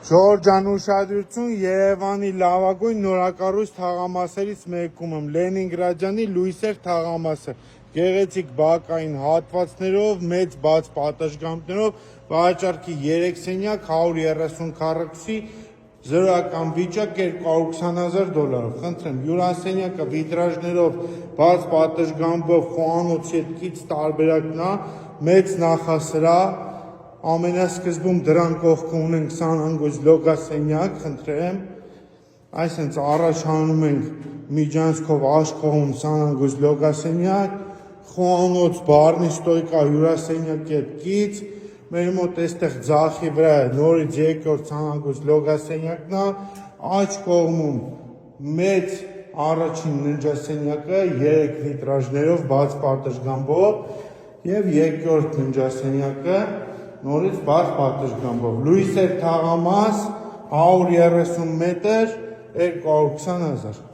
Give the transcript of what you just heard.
Ժորժան ուշադրություն Երևանի լավագույն նորակառույց թաղամասերից մեկում եմ Լենինգրադյանի լույսեր թաղամասը գեղեցիկ բակային հատվածներով, մեծ բաց պատշգամբներով, վաճառքի 3 սենյակ 130 քառակուսի զրոական վիճակ $220,000, խնդրեմ, հյուրասենյակը վիտրաժներով, բաց պատշգամբով, խոհանոցի հետ կից տարբերակն է, մեծ նախասրահ, ամենասկզբում դրան կողքը ունենք 20 անգույց լոգասենյակ, խնդրեմ, այսինքն առաջ հանում ենք միջանցքով աշխողում 20 անգույց լոգասենյակ, խոհանոց, բարնի ստոյկա, հյուրասենյակի հետ կից, մեր մոտ այստեղ ձախի վրա նորից երկրորդ 20 անգույց լոգասենյակն է, աջ կողմում մեծ առաջին ննջասենյակը 3 վիտրաժներով, բաց պատշգամբով եւ երկրորդ ննջասենյակը նորից բաց պատշգամբով, լույսեր թաղամաս, 130 մետր, $220,000